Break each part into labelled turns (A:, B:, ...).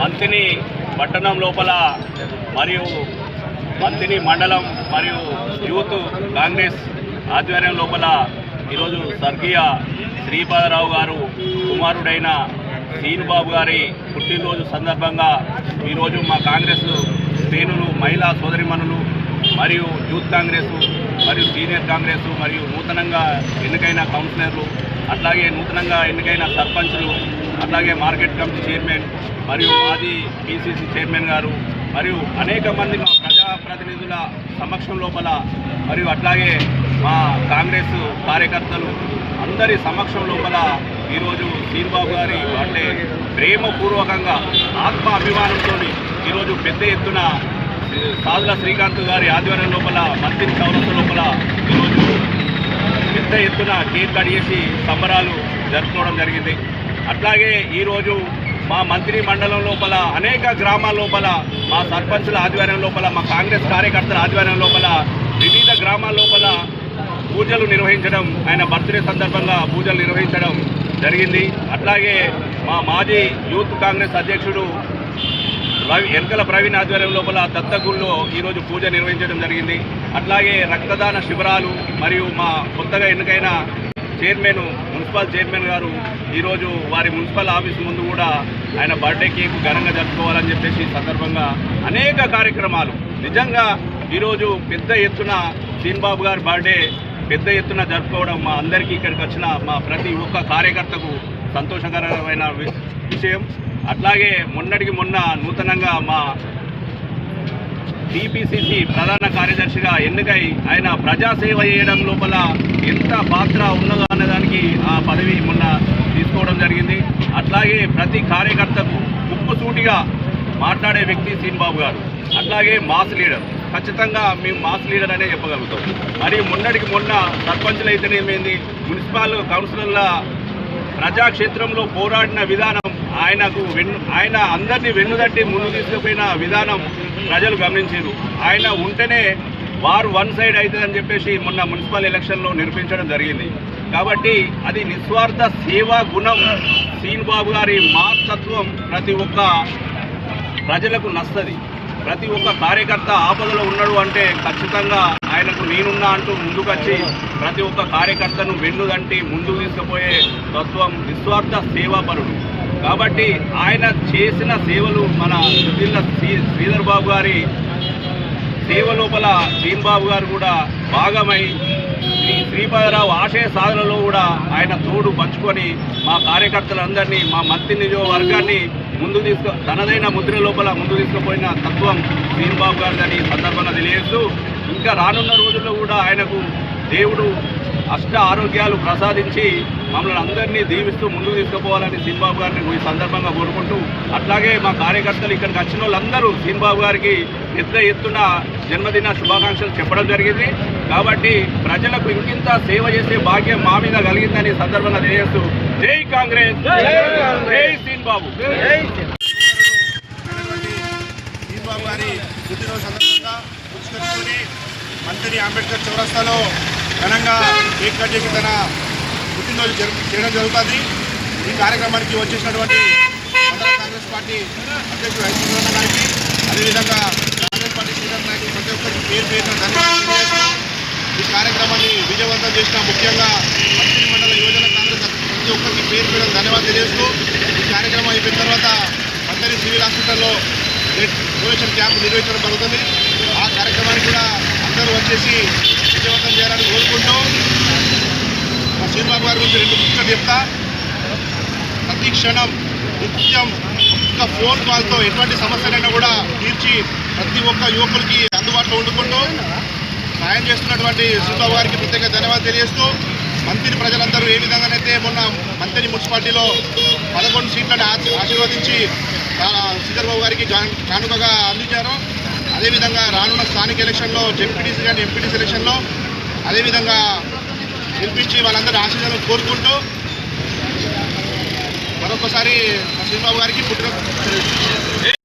A: మంతిని పట్టణం లోపల మరియు మంతిని మండలం మరియు యూత్ కాంగ్రెస్ ఆధ్వర్యం లోపల ఈరోజు స్వర్గీయ శ్రీపాదరావు గారు కుమారుడైన సీనుబాబు గారి పుట్టినరోజు సందర్భంగా ఈరోజు మా కాంగ్రెస్ శ్రేణులు, మహిళా సోదరిమణులు మరియు యూత్ కాంగ్రెస్ మరియు సీనియర్ కాంగ్రెస్ మరియు నూతనంగా ఎన్నికైన కౌన్సిలర్లు, అట్లాగే నూతనంగా ఎన్నికైన సర్పంచులు, అట్లాగే మార్కెట్ కమిటీ చైర్మన్ మరియు మాజీ పిసిసి చైర్మన్ గారు మరియు అనేక మంది మా ప్రజాప్రతినిధుల సమక్షం లోపల మరియు అట్లాగే మా కాంగ్రెస్ కార్యకర్తలు అందరి సమక్షం లోపల ఈరోజు సీనుబాబు గారి అంటే ప్రేమపూర్వకంగా ఆత్మ అభిమానంతో ఈరోజు పెద్ద ఎత్తున సాదుల శ్రీకాంత్ గారి ఆధ్వర్యం లోపల మంత్రి చౌరస్తా లోపల ఈరోజు పెద్ద ఎత్తున కేక్ కట్ చేసి సంబరాలు జరుపుకోవడం జరిగింది. అట్లాగే ఈరోజు మా మంత్రి మండలం లోపల అనేక గ్రామాల లోపల మా సర్పంచుల ఆధ్వర్యం లోపల మా కాంగ్రెస్ కార్యకర్తల ఆధ్వర్యం లోపల వివిధ గ్రామాల లోపల పూజలు నిర్వహించడం, ఆయన బర్త్డే సందర్భంగా పూజలు నిర్వహించడం జరిగింది. అట్లాగే మా మాజీ యూత్ కాంగ్రెస్ అధ్యక్షుడు ఎన్కల ప్రవీణ్ ఆధ్వర్యం లోపల దత్తగుల్లో ఈరోజు పూజ నిర్వహించడం జరిగింది. అట్లాగే రక్తదాన శిబిరాలు మరియు మా కొత్తగా ఎన్నికైన మున్సిపల్ చైర్మన్ గారు ఈరోజు వారి మున్సిపల్ ఆఫీస్ ముందు కూడా ఆయన బర్త్డే కేక్ ఘనంగా జరుపుకోవాలని చెప్పేసి సందర్భంగా అనేక కార్యక్రమాలు నిజంగా ఈరోజు పెద్ద ఎత్తున సీనుబాబు గారి బర్త్డే పెద్ద ఎత్తున జరుపుకోవడం మా అందరికీ ఇక్కడికి వచ్చిన మా ప్రతి ఒక్క కార్యకర్తకు సంతోషకరమైన విషయం. అట్లాగే మొన్నటికి మొన్న నూతనంగా మా టీపీసీసీ ప్రధాన కార్యదర్శిగా ఎన్నికై ఆయన ప్రజాసేవ చేయడం లోపల ఎంత పాత్ర ఉన్నదో అన్నదానికి ఆ పదవి మొన్న తీసుకోవడం జరిగింది. అట్లాగే ప్రతి కార్యకర్తకు ముక్కుసూటిగా మాట్లాడే వ్యక్తి సీనుబాబు గారు. అట్లాగే మాస్ లీడర్, ఖచ్చితంగా మేము మాస్ లీడర్ అనే చెప్పగలుగుతాం. మరి మొన్నటికి మొన్న సర్పంచులు అయితేనేమైంది, మున్సిపల్ కౌన్సిలర్ల ప్రజాక్షేత్రంలో పోరాడిన విధానం, ఆయన అందరినీ వెన్నుదట్టి ముందు తీసుకుపోయిన విధానం ప్రజలు గమనించారు. ఆయన ఉంటేనే వారు వన్ సైడ్ అవుతుందని చెప్పేసి మొన్న మున్సిపల్ ఎలక్షన్లో నిరూపించడం జరిగింది. కాబట్టి అది నిస్వార్థ సేవా గుణం, సీనుబాబు గారి మాతృత్వం ప్రతి ఒక్క ప్రజలకు నచ్చది. ప్రతి ఒక్క కార్యకర్త ఆపదలో ఉన్నాడు అంటే ఖచ్చితంగా ఆయనకు నేనున్నా అంటూ ముందుకొచ్చి ప్రతి ఒక్క కార్యకర్తను వెన్నుదంటి ముందుకు తీసుకుపోయే తత్వం, నిస్వార్థ సేవాపరుడు. కాబట్టి ఆయన చేసిన సేవలు మన జిల్లా శ్రీధర్ బాబు గారి సేవ లోపల సీనుబాబు గారు కూడా భాగమై శ్రీపాదరావు ఆశయ సాధనలో కూడా ఆయన తోడు పంచుకొని మా కార్యకర్తలందరినీ, మా మంత్రి నియోజకవర్గాన్ని తనదైన ముద్ర లోపల ముందు తీసుకుపోయిన తత్వం సీనుబాబు గారిని సందర్భంగా తెలియజేస్తూ, ఇంకా రానున్న రోజుల్లో కూడా ఆయనకు దేవుడు అష్ట ఆరోగ్యాలు ప్రసాదించి మమ్మల్ని అందరినీ దీవిస్తూ ముందుకు తీసుకుపోవాలని సీనుబాబు గారిని ఈ సందర్భంగా కోరుకుంటూ, అట్లాగే మా కార్యకర్తలు ఇక్కడికి వచ్చిన వాళ్ళందరూ సీనుబాబు గారికి పెద్ద ఎత్తున జన్మదిన శుభాకాంక్షలు చెప్పడం జరిగింది. కాబట్టి ప్రజలకు ఇంకింత సేవ చేసే భాగ్యం మా మీద కలిగిందని సందర్భంగా తెలియజేస్తూ జై కాంగ్రెస్, జై సీనుబాబు.
B: సీనుబాబు గారి పుట్టినరోజు సందర్భంగా పురస్కరించుకొని మంత్రి అంబేద్కర్ చౌరస్తాలో ఘనంగా కేక్ కట్ చేసి తన పుట్టినరోజు చేయడం జరుగుతుంది. ఈ కార్యక్రమానికి వచ్చేసినటువంటి మండల కాంగ్రెస్ పార్టీ అధ్యక్షుడు హైదరాబాద్ గారికి, అదేవిధంగా కాంగ్రెస్ పార్టీ సీనియర్ నాయకులు ప్రతి ఒక్కరికి పేరు పేరున ధన్యవాదాలు తెలియజేస్తూ, ఈ కార్యక్రమాన్ని విజయవంతం చేసిన ముఖ్యంగా మంత్రి మండల యువజన కాంగ్రెస్ ప్రతి ఒక్కరికి పేరు పేరున ధన్యవాదాలు తెలియజేస్తూ, ఈ కార్యక్రమం అయిపోయిన తర్వాత మంత్రి సివిల్ హాస్పిటల్లో డొనేషన్ క్యాంప్ నిర్వహించడం జరుగుతుంది. ఆ కార్యక్రమానికి కూడా అందరూ వచ్చేసి విజయవంతం చేయాలని కోరుకుంటూ, మా సీనుబాబు గారి గురించి రెండు ముఖ్యంగా చెప్తా. ప్రతి క్షణం నిత్యం ఒక్క ఫోన్ కాల్తో ఎటువంటి సమస్యలైనా కూడా తీర్చి ప్రతి ఒక్క యువకులకి అందుబాటులో ఉండుకుంటూ సాయం చేస్తున్నటువంటి సీనుబాబు గారికి ప్రత్యేక ధన్యవాదాలు తెలియజేస్తూ, మంత్రి ప్రజలందరూ ఏ విధంగానైతే మొన్న మంత్రి మున్సిపాలిటీలో 11 సీట్లను ఆశీర్వదించి శ్రీధర్ బాబు గారికి కానుకగా అందించారో, అదేవిధంగా రానున్న స్థానిక ఎలక్షన్లో జెడ్పీటీసీ కానీ ఎంపీటీసీ ఎలక్షన్లో అదేవిధంగా గెలిపించి వాళ్ళందరూ ఆశీర్వాదాలు కోరుకుంటూ మరొకసారి సీనుబాబు గారికి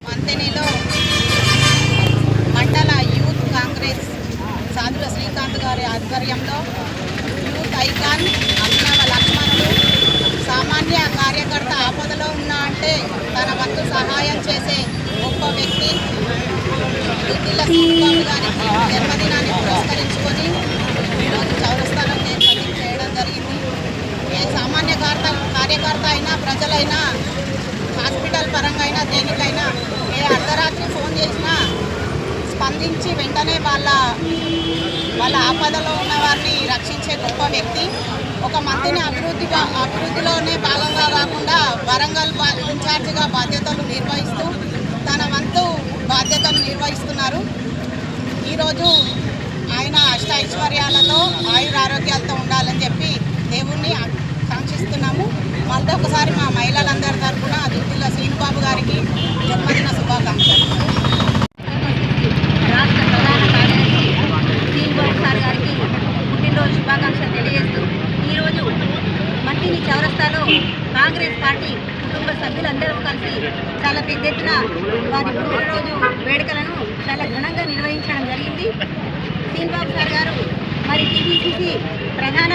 C: మంతెనిలో మండల యూత్ కాంగ్రెస్ సాదుల శ్రీకాంత్ గారి ఆధ్వర్యంలో యూత్ ఐకాన్ అభినవ లక్ష్మణుడు సామాన్య కార్యకర్త ఆపదలో ఉన్నా అంటే తన వంతు సహాయం చేసే గొప్ప వ్యక్తి. దుద్దిల్ల శ్రీనిబాబు గారికి జన్మదినాన్ని పురస్కరించుకొని ఈరోజు చౌరస్తాలో కేక్ కటింగ్ చేయడం జరిగింది. ఏ సామాన్య కార్యకర్త అయినా, ప్రజలైనా, హాస్పిటల్ పరంగా అయినా, దేనికైనా ఏ అర్ధరాత్రి ఫోన్ చేసినా స్పందించి వెంటనే వాళ్ళ ఆపదలో ఉన్న వారిని రక్షించే గొప్ప వ్యక్తి. ఒక మంత్రిని అభివృద్ధిలోనే భాగంగా కాకుండా వరంగల్ ఇన్ఛార్జిగా బాధ్యతలు నిర్వహిస్తూ తన వంతు బాధ్యతలు నిర్వహిస్తున్నారు. ఈరోజు ఆయన అష్ట ఐశ్వర్యాలతో ఆయురారోగ్యాలతో ఉండాలని చెప్పి దేవుణ్ణి కాంక్షిస్తున్నాము. మళ్ళీ ఒకసారి మా మహిళలందరి తరఫున దుద్దిల్ల శ్రీనిబాబు గారికి జన్మదిన శుభాకాంక్షలు.
D: రాష్ట్ర ప్రధాన కార్యదర్శి శ్రీనిబాబు సార్ గారికి పుట్టినరోజు శుభాకాంక్షలు తెలియజేస్తూ ఈరోజు మంతిని చౌరస్తాలో కాంగ్రెస్ పార్టీ కుటుంబ సభ్యులందరూ కలిసి చాలా పెద్ద ఎత్తున వారి పుట్టినరోజు వేడుకలను చాలా ఘనంగా నిర్వహించడం జరిగింది. శ్రీనిబాబు సార్ గారు మరి టీపీసీసీ ప్రధాన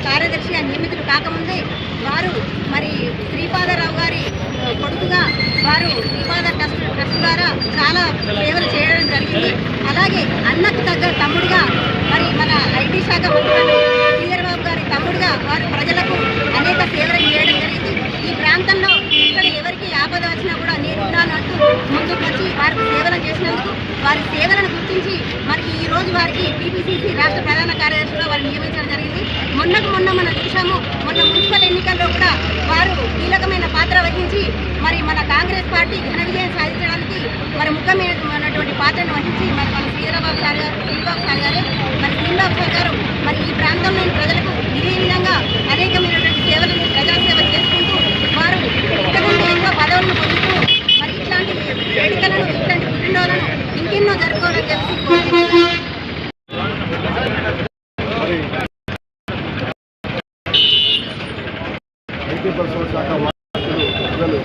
D: కార్యదర్శిగా నియమితులు కాకముందే వారు మరి శ్రీపాదరావు గారి కొడుకుగా వారు శ్రీపాద ట్రస్ట్ ద్వారా చాలా సేవలు చేయడం జరిగింది. అలాగే అన్నకు తగ్గ తమ్ముడిగా మరి మన ఐటీ శాఖ మంత్రులు శ్రీధర్బాబు గారి తమ్ముడిగా వారు ప్రజలకు అనేక సేవలు చేయడం జరిగింది. ఈ ప్రాంతంలో ఇక్కడ ఎవరికి ఆపద వచ్చినా కూడా నేనున్నాను అంటూ ముందుకు వచ్చి వారికి సేవలు చేసినందుకు వారి సేవలను గుర్తించి మనకి ఈ రోజు వారికి టీపీసీసీ రాష్ట్ర ప్రధాన కార్యదర్శిగా వారిని నియమించడం జరిగింది. మొన్న మనం చూసాము, మొన్న మున్సిపల్ ఎన్నికల్లో కూడా వారు కీలకమైన పాత్ర వహించి మరి మన కాంగ్రెస్ పార్టీ ఘన విజయం సాధించడానికి మరి ముఖ్యమైనటువంటి పాత్రను వహించి మరి మన శ్రీబాబు సార్ గారే మరి శ్రీనిబాబు సార్ గారు మరి ఈ ప్రాంతంలోని ప్రజలకు ఇదే విధంగా అనేకమైనటువంటి సేవలను ప్రజాసేవ చేసుకుంటూ వారు ఇంతకంటే ఎక్కువ పదవులను పొందుతూ మరి ఇట్లాంటి వేడుకలను ఇట్లాంటి పుట్టినరోజులను ఇంకెన్నో జరుపుకోవాలని చెప్పి
B: ఐటీ పరిశ్రమ శాఖ మంత్రులు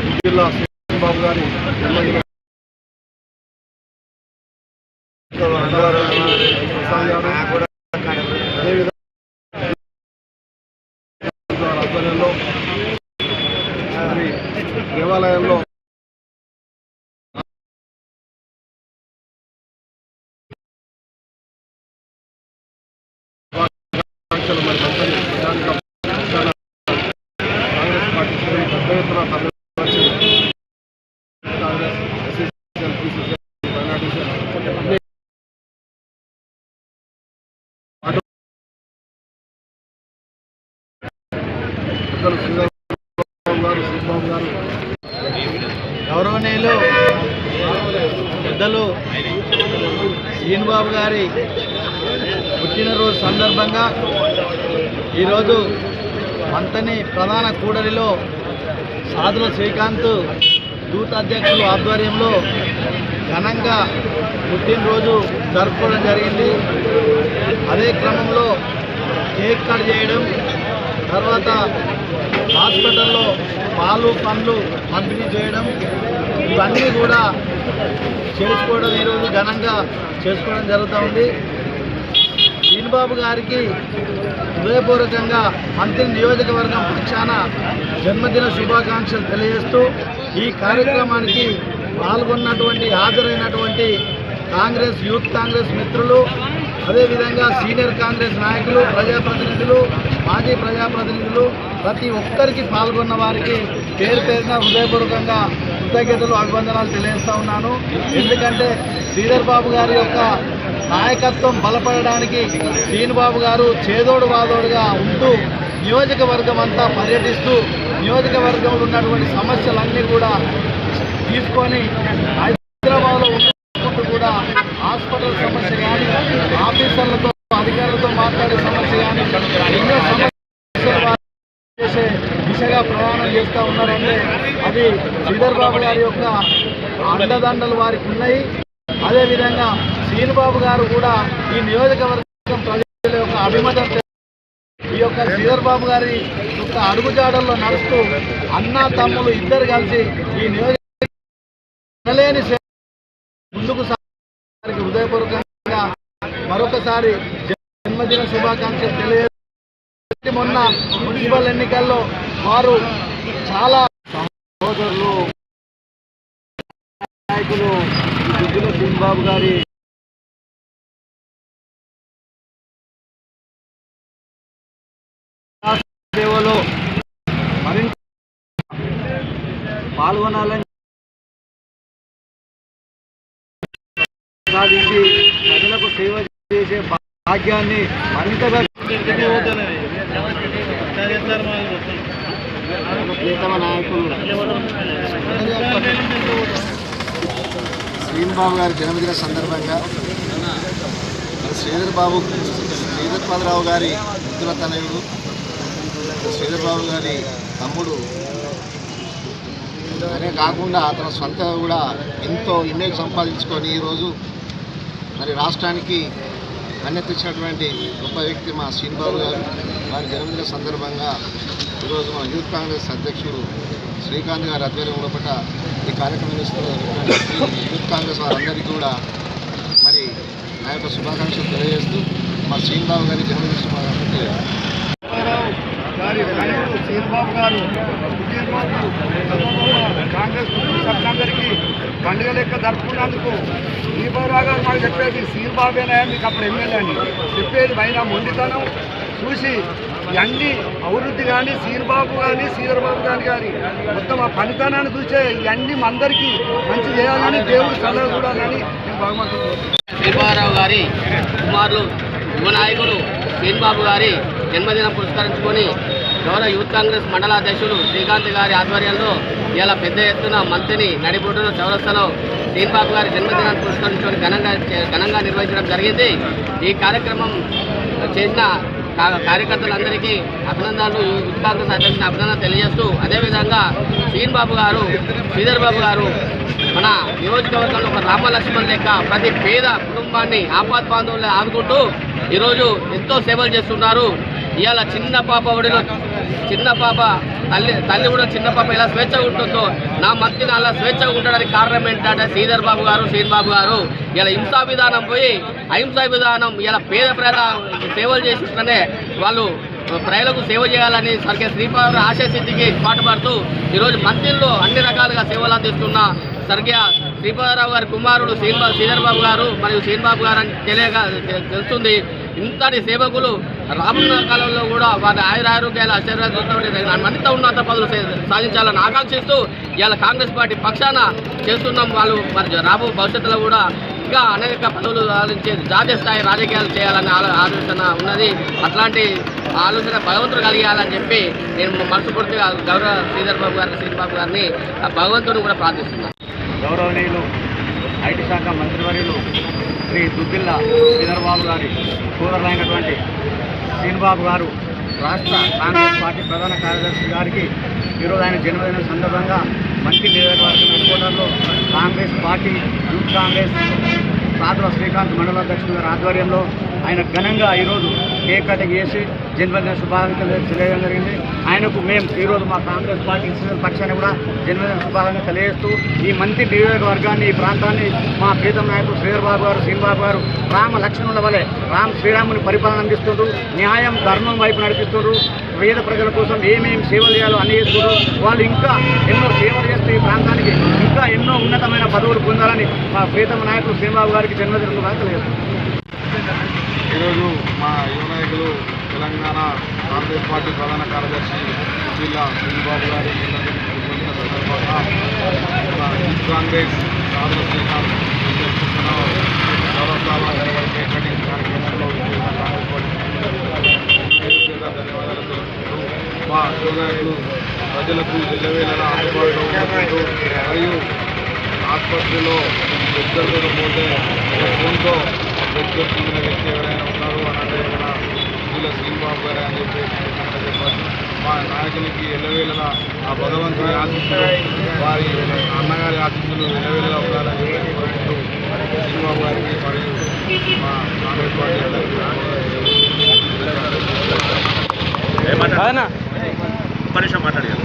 B: దుద్దిల్ల శ్రీనిబాబు గారి జన్మదిన ఆధ్వర్యంలో దేవాలయంలో కాంగ్రెస్ పార్టీ పెద్ద ఎత్తున శ్రీబాబు గారు
E: గౌరవనీయులు పెద్దలు శ్రీనిబాబు గారి పుట్టినరోజు సందర్భంగా ఈరోజు మంతని ప్రధాన కూడలిలో సాధుల శ్రీకాంత్ యూత్ అధ్యక్షులు ఆధ్వర్యంలో ఘనంగా పుట్టినరోజు జరుపుకోవడం జరిగింది. అదే క్రమంలో కేక్ కట్ చేయడం, తర్వాత హాస్పిటల్లో పాలు పండ్లు పంపిణీ చేయడం, ఇవన్నీ కూడా చేసుకోవడం ఈరోజు ఘనంగా చేసుకోవడం జరుగుతూ ఉంది. శ్రీనిబాబు గారికి హృదయపూర్వకంగా మంత్రి నియోజకవర్గం పక్షాన జన్మదిన శుభాకాంక్షలు తెలియజేస్తూ ఈ కార్యక్రమానికి పాల్గొన్నటువంటి హాజరైనటువంటి కాంగ్రెస్ యూత్ కాంగ్రెస్ మిత్రులు, అదేవిధంగా సీనియర్ కాంగ్రెస్ నాయకులు, ప్రజాప్రతినిధులు, మాజీ ప్రజాప్రతినిధులు ప్రతి ఒక్కరికి పాల్గొన్న వారికి పేరు పేరున హృదయపూర్వకంగా కృతజ్ఞతలు, అభివందనాలు తెలియజేస్తూ ఉన్నాను. ఎందుకంటే శ్రీధర్ బాబు గారి యొక్క నాయకత్వం బలపడడానికి శ్రీనిబాబు గారు చేదోడు వాదోడుగా ఉంటూ నియోజకవర్గం అంతా పర్యటిస్తూ నియోజకవర్గంలో ఉన్నటువంటి సమస్యలన్నీ కూడా తీసుకొని హైదరాబాద్లో ఉంటూ కూడా హాస్పిటల్ సమస్య కానీ, ఆఫీసర్లతో అధికారులతో మాట్లాడే సమస్య కానీ, ఎన్నో సమస్యలు చేసే దిశగా ప్రయాణం చేస్తూ ఉన్నారంటే అది శ్రీధర్ బాబు గారి యొక్క అండదండలు వారికి ఉన్నాయి. అదేవిధంగా శ్రీనిబాబు గారు కూడా ఈ నియోజకవర్గం ప్రజల యొక్క అభిమతం ఈ యొక్క శ్రీధర్ బాబు గారి యొక్క అడుగుజాడల్లో నడుస్తూ అన్నా తమ్ములు ఇద్దరు కలిసి ఈ నియోజకవర్గం ముందుకు హృదయపూర్వకంగా మరొకసారి జన్మదిన శుభాకాంక్షలు తెలియజేస్తారు. మొన్న మున్సిపల్ ఎన్నికల్లో వారు చాలా సోదరులు నాయకులు దుద్దిల శ్రీనిబాబు గారి సేవలో మరింత పాల్గొనాలని సాధించి ప్రజలకు సేవ చేసే భాగ్యాన్ని మరింతగా ప్రీతమ నాయకులు శ్రీనిబాబు గారి జన్మదిన సందర్భంగా శ్రీధర్ పాదరావు గారి ముద్దుల తనయుడు శ్రీధర్ బాబు గారి తమ్ముడు అనే కాకుండా అతను సొంత కూడా ఎంతో ఇమేజ్ సంపాదించుకొని ఈరోజు మరి రాష్ట్రానికి అన్నెత్తించినటువంటి గొప్ప వ్యక్తి మా శ్రీనిబాబు గారు. వారి జన్మదిన సందర్భంగా ఈరోజు మా యూత్ కాంగ్రెస్ అధ్యక్షుడు శ్రీకాంత్ గారి ఆధ్వర్యంలో పట్ల ఈ కార్యక్రమం నిర్వహిస్తున్నటువంటి యూత్ కాంగ్రెస్ వారందరికీ కూడా మరి నా యొక్క శుభాకాంక్షలు తెలియజేస్తూ మా శ్రీనిబాబు గారి జన్మదిన శుభాకాంక్షలు తెలియజేస్తాను. శ్రీనిబాబు గారు కాంగ్రెస్ సభ్యులందరికీ పండుగ లెక్క జరుపుకున్నందుకు శ్రీబాబురావు గారు మాకు చెప్పేది శ్రీబాబేనా మీకు అప్పుడు ఎమ్మెల్యే అని చెప్పేది పైన మొండితనం చూసి ఇవన్నీ అభివృద్ధి కానీ శ్రీబాబు కానీ శ్రీధర్బాబు కానీ మొత్తం ఆ పనితనాన్ని చూసే ఇవన్నీ అందరికీ మంచి చేయాలని దేవుడు చల్లగా చూడాలని నేను భగవంతుడు.
F: శ్రీబాబురావు గారి కుమారులు యువ నాయకులు శ్రీబాబు గారి జన్మదినం పురస్కరించుకొని గౌరవ యూత్ కాంగ్రెస్ మండలాధ్యక్షుడు శ్రీకాంత్ గారి ఆధ్వర్యంలో ఇలా పెద్ద ఎత్తున మంత్రిని నడిబొడ్డున చౌరస్తాలో శ్రీబాబు గారి జన్మదినాన్ని పురస్కరించుకొని ఘనంగా నిర్వహించడం జరిగింది. ఈ కార్యక్రమం చేసిన కార్యకర్తలందరికీ అభినందనలు, యూత్ కాంగ్రెస్ అధ్యక్షుని అభినందనలు తెలియజేస్తూ అదేవిధంగా శ్రీధర్ బాబు గారు మన నియోజకవర్గంలో ఒక రామలక్ష్మణ్ లెక్క ప్రతి పేద కుటుంబాన్ని ఆపద్ బాంధవులు ఆదుకుంటూ ఈరోజు ఎంతో సేవలు చేస్తున్నారు. ఇవాళ చిన్న పాప ఒడిలో చిన్న పాప తల్లి కూడా చిన్న పాప ఎలా స్వేచ్ఛగా ఉంటుందో నా మంత్రిని అలా స్వేచ్ఛగా ఉండడానికి కారణం ఏంటంటే శ్రీధర్ బాబు గారు శ్రీబాబు గారు ఇలా హింసా విధానం పోయి అహింసా విధానం ఇలా పేద సేవలు చేస్తుంటేనే వాళ్ళు ప్రజలకు సేవ చేయాలని స్వర్గీయ శ్రీపాద ఆశయసిద్ధికి పాటుపడుతూ ఈరోజు మంత్రిలో అన్ని రకాలుగా సేవలు అందిస్తున్న స్వర్గీయ శ్రీపాదరావు గారి కుమారుడు శ్రీధర్ బాబు గారు మరియు శ్రీబాబు గారు అని తెలుస్తుంది. ఇంతటి సేవకులు రానున్న కాలంలో కూడా వారి ఆయురారోగ్యాలు ఆశీర్వాదంతో మరింత ఉన్నత పదవులు సాధించాలని ఆకాంక్షిస్తూ ఇవాళ కాంగ్రెస్ పార్టీ పక్షాన చేస్తున్నాం. వాళ్ళు మరి రాబో భవిష్యత్తులో కూడా ఇంకా అనేక పదవులు సాధించే జాతీయ స్థాయి రాజకీయాలు చేయాలనే ఆలోచన ఉన్నది. అట్లాంటి ఆలోచన భగవంతుడు కలిగేయాలని చెప్పి నేను మనస్ఫూర్తిగా గౌరవ శ్రీబాబు గారిని భగవంతుని కూడా ప్రార్థిస్తున్నాను.
E: గౌరవనీయులు ఐటీ శాఖ మంత్రివర్యులు శ్రీ దుద్దిల్ల శ్రీధర్బాబు గారి సోదరులైనటువంటి శ్రీనిబాబు గారు రాష్ట్ర కాంగ్రెస్ పార్టీ ప్రధాన కార్యదర్శి గారికి ఈరోజు ఆయన జన్మదిన సందర్భంగా మంత్రి నియోజకవర్గం హెడ్క్వార్టర్లో కాంగ్రెస్ పార్టీ యూత్ కాంగ్రెస్ సాధువ శ్రీకాంత్ మండలాధ్యక్షుడు గారి ఆధ్వర్యంలో ఆయన ఘనంగా ఈరోజు కేక్ కటింగ్ చేసి జన్మదిన శుభాకాంక్షలు తెలియజేయడం జరిగింది. ఆయనకు మేము ఈరోజు మా కాంగ్రెస్ పార్టీ పక్షాన్ని కూడా జన్మదిన శుభాకాంక్షలు తెలియజేస్తూ ఈ మంత్రి నియోజకవర్గాన్ని ఈ ప్రాంతాన్ని మా ప్రీతం నాయకుడు శ్రీధర్బాబు గారు శ్రీనిబాబు గారు రామ లక్ష్మణుల వలె శ్రీరాముని పరిపాలన అందిస్తుండ్రు, న్యాయం ధర్మం వైపు నడిపిస్తుండ్రు, పేద ప్రజల కోసం ఏమేమి సేవలు చేయాలో అన్ని చేస్తున్నారు. వాళ్ళు ఇంకా ఎన్నో సేవలు చేస్తూ ఈ ప్రాంతానికి ఇంకా ఎన్నో ఉన్నతమైన పదవులు పొందాలని మా ప్రీతమ నాయకుడు శ్రీనిబాబు గారికి జన్మదిన శుభాకాంక్షలు తెలియజేస్తున్నారు.
B: ఈరోజు మా యువ నాయకులు తెలంగాణ కాంగ్రెస్ పార్టీ ప్రధాన కార్యదర్శి జిల్లా శ్రీబాబు గారి జన్మదిన సందర్భంగా మన యూత్ కాంగ్రెస్ సాధన శ్రీకాంత్ చౌరస్తాలో కేక్ కటింగ్ కార్యక్రమంలో ధన్యవాదాలు తెలుపుతూ మా యువ నాయకులు ప్రజలకు ఎల్లవేళలా అందుబాటులో ఉంటూ మరియు ఆసుపత్రిలో వ్యక్తులతో పోతే ఫోన్తో వ్యక్తులు వ్యక్తి ఎవరైనా ఉన్నారు అని అంటే ఇక్కడ జిల్లా శ్రీబాబు గారు అని చెప్పారు. మా నాయకులకి ఎల్లవేళలా ఆ భగవంతుని ఆశీస్సులు వారి అన్నగారి ఆశీస్సులు ఎల్లవేళలా ఉండాలని కోరుకుంటూ శ్రీబాబు గారికి మరియు మా కాంగ్రెస్ పార్టీ
A: మాట్లాడారు.